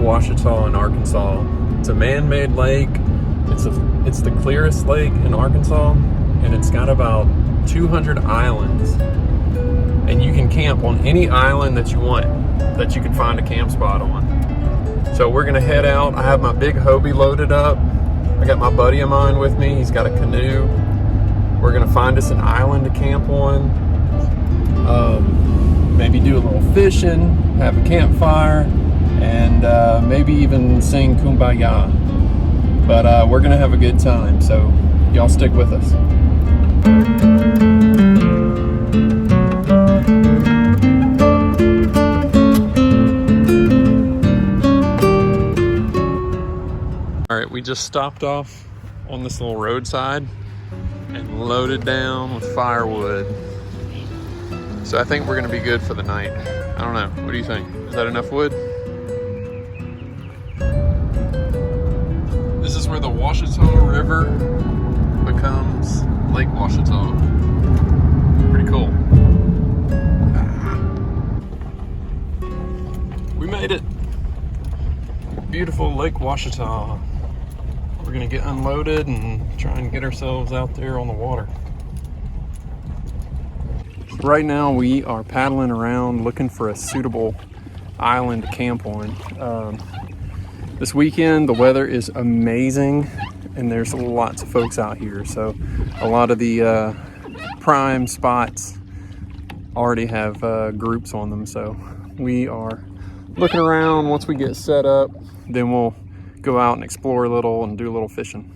Ouachita in Arkansas. It's a man-made lake. It's the clearest lake in Arkansas, and it's got about 200 islands. And you can camp on any island that you want, that you can find a camp spot on. So we're gonna head out. I have my big Hobie loaded up. I got my buddy of mine with me. He's got a canoe. We're gonna find us an island to camp on. Maybe do a little fishing, have a campfire, and maybe even sing Kumbaya. But we're gonna have a good time, so y'all stick with us. All right, we just stopped off on this little roadside and loaded down with firewood. So I think we're gonna be good for the night. I don't know, what do you think? Is that enough wood? This is where the Ouachita River becomes Lake Ouachita. Pretty cool. We made it. Beautiful Lake Ouachita. We're gonna get unloaded and try and get ourselves out there on the water. Right now we are paddling around looking for a suitable island to camp on. This weekend the weather is amazing and there's lots of folks out here, so a lot of the prime spots already have groups on them. So we are looking around. Once we get set up, then we'll go out and explore a little and do a little fishing.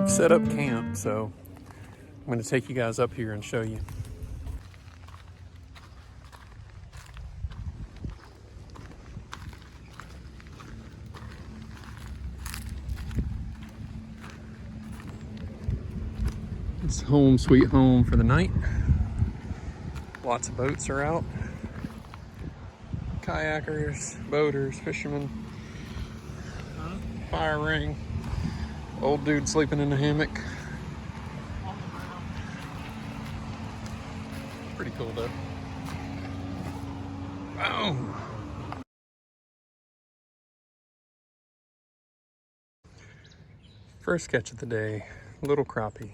Set up camp, so I'm going to take you guys up here and show you. It's home sweet home for the night. Lots of boats are out. Kayakers, boaters, fishermen, fire ring. Old dude sleeping in the hammock. Pretty cool though. Boom! First catch of the day, little crappie.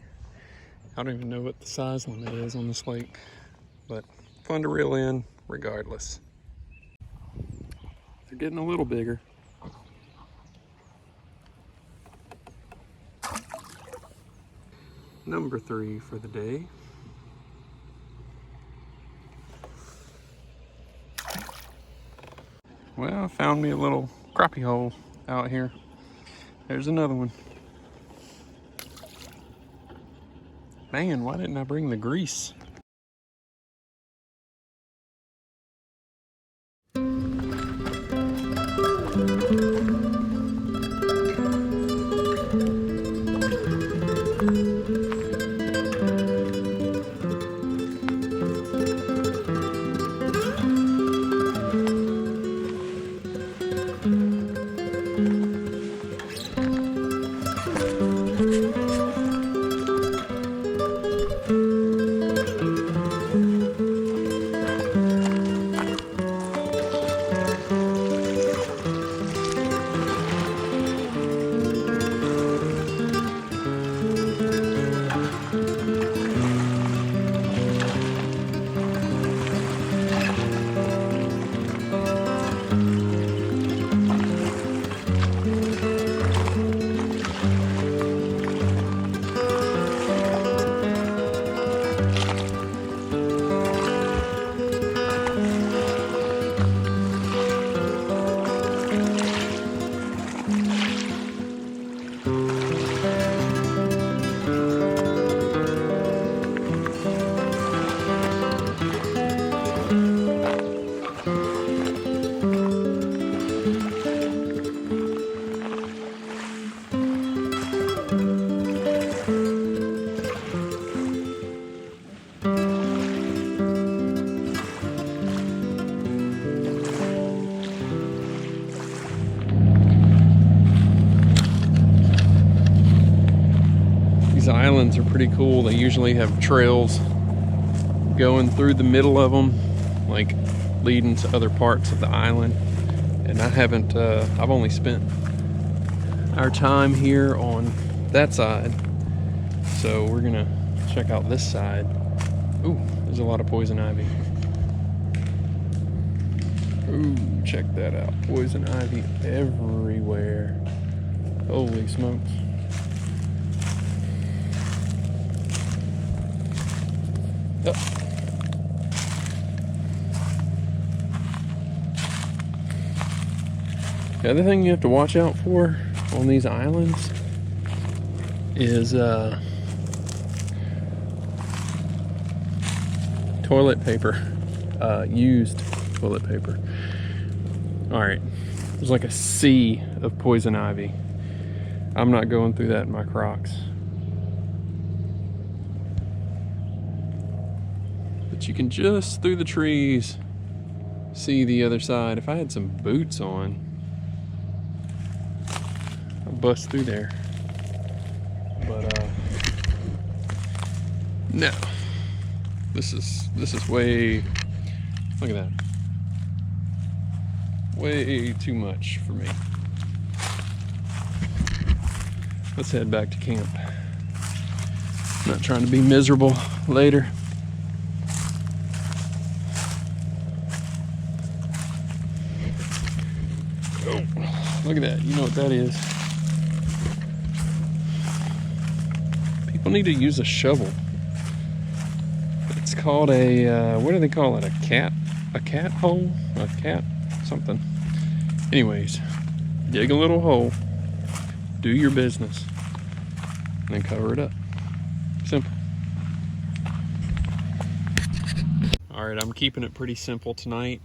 I don't even know what the size limit is on this lake, but fun to reel in regardless. They're getting a little bigger. Number 3 for the day. Well, I found me a little crappie hole out here. There's another one. Man, why didn't I bring the grease? islands are pretty cool. They usually have trails going through the middle of them, like leading to other parts of the island. And I haven't, I've only spent our time here on that side. So we're gonna check out this side. Ooh, there's a lot of poison ivy. Ooh, check that out. Poison ivy everywhere. Holy smokes. Oh. The other thing you have to watch out for on these islands is toilet paper, used toilet paper. All right, there's like a sea of poison ivy. I'm not going through that in my Crocs. But you can just through the trees see the other side. If I had some boots on, I'd bust through there. But no. This is way, look at that. Way too much for me. Let's head back to camp. Not trying to be miserable later. Oh, look at that. You know what that is. People need to use a shovel. It's called a, what do they call it? A cat hole? A cat something. Anyways, dig a little hole, do your business, and then cover it up. Simple. All right, I'm keeping it pretty simple tonight.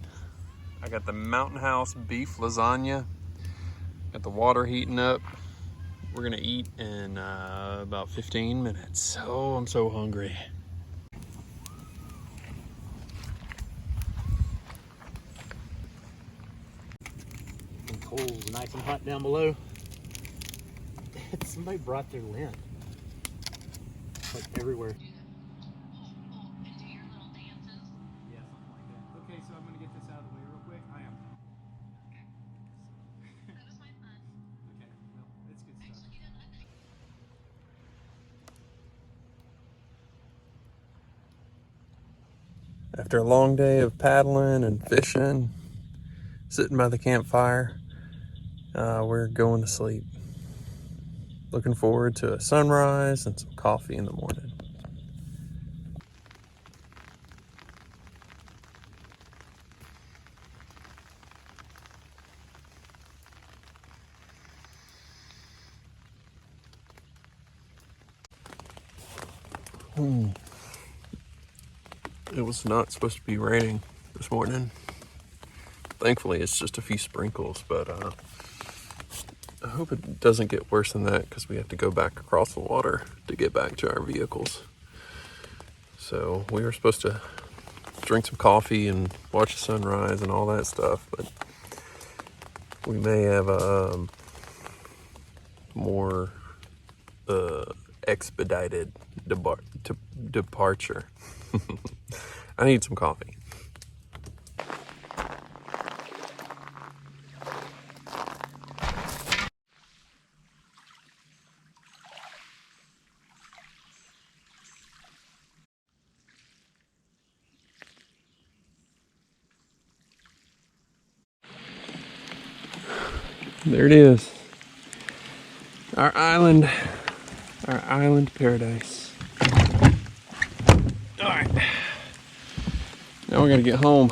I got the Mountain House beef lasagna. Got the water heating up. We're gonna eat in about 15 minutes. Oh, I'm so hungry. Coals nice and hot down below. Somebody brought their lint. Like everywhere. Yeah, something like that. Okay, so I'm gonna get this out of the way real quick. I am. That was my fun. Okay, well, it's good stuff. After a long day of paddling and fishing, sitting by the campfire, we're going to sleep. Looking forward to a sunrise and some coffee in the morning. It was not supposed to be raining this morning. Thankfully, it's just a few sprinkles, but I hope it doesn't get worse than that because we have to go back across the water to get back to our vehicles. So we were supposed to drink some coffee and watch the sunrise and all that stuff, but we may have a more expedited departure. I need some coffee. There it is. Our island paradise. All right. Now we gotta get home.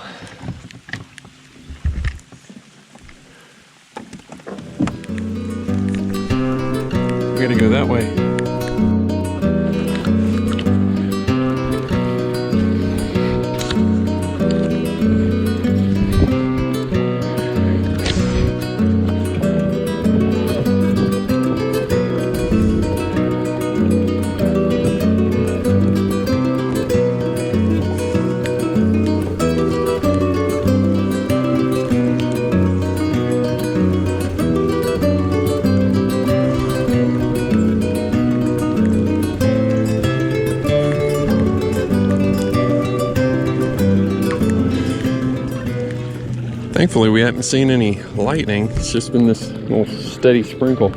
We gotta go that way. Thankfully, we haven't seen any lightning. It's just been this little steady sprinkle.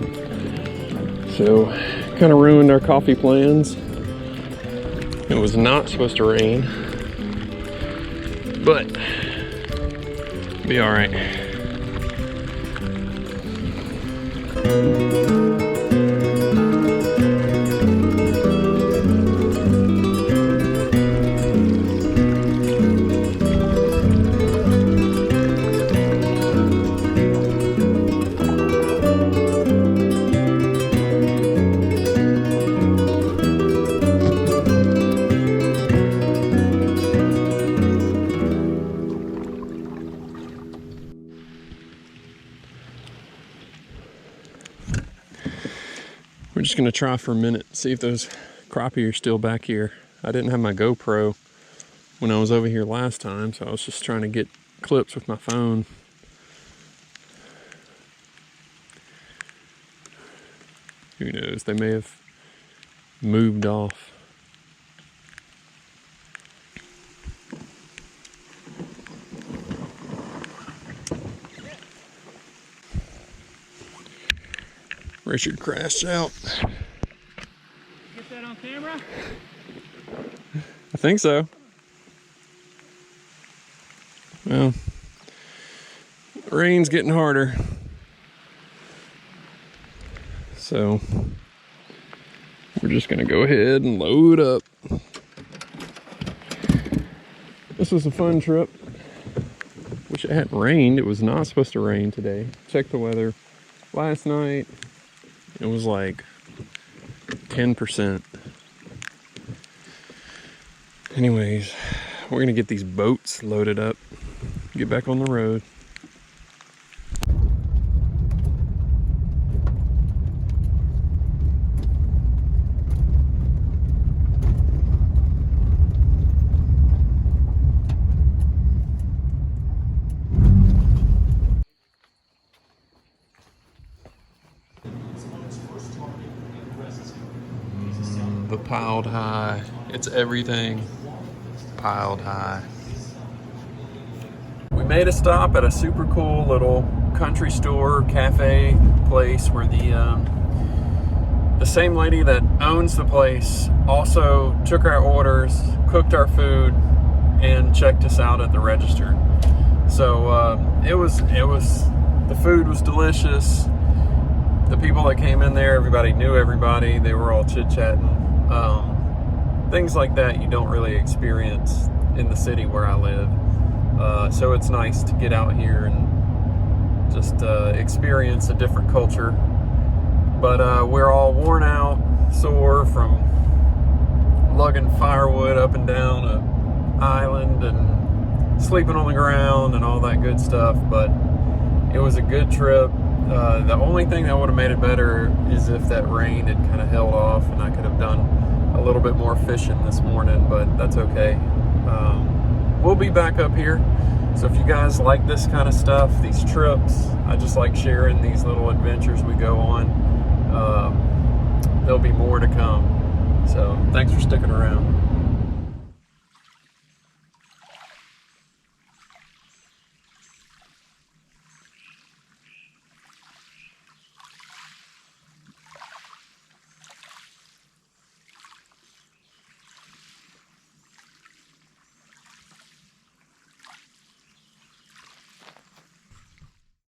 So, kind of ruined our coffee plans. It was not supposed to rain, but be all right. We're just gonna try for a minute, see if those crappie are still back here. I didn't have my GoPro when I was over here last time, so I was just trying to get clips with my phone. Who knows, they may have moved off. Richard crashed out. Get that on camera? I think so. Well, rain's getting harder. So we're just gonna go ahead and load up. This was a fun trip. Wish it hadn't rained. It was not supposed to rain today. Checked the weather last night. It was like 10%. Anyways, we're gonna get these boats loaded up, get back on the road. The piled high. It's everything piled high. We made a stop at a super cool little country store, cafe place where the same lady that owns the place also took our orders, cooked our food, and checked us out at the register. So the food was delicious. The people that came in there, everybody knew everybody. They were all chit-chatting. Things like that you don't really experience in the city where I live. So it's nice to get out here and just experience a different culture. But we're all worn out, sore from lugging firewood up and down an island and sleeping on the ground and all that good stuff. But it was a good trip. The only thing that would have made it better is if that rain had kind of held off and I could have done a little bit more fishing this morning, but that's okay. We'll be back up here. So if you guys like this kind of stuff, these trips, I just like sharing these little adventures we go on. There'll be more to come. So thanks for sticking around.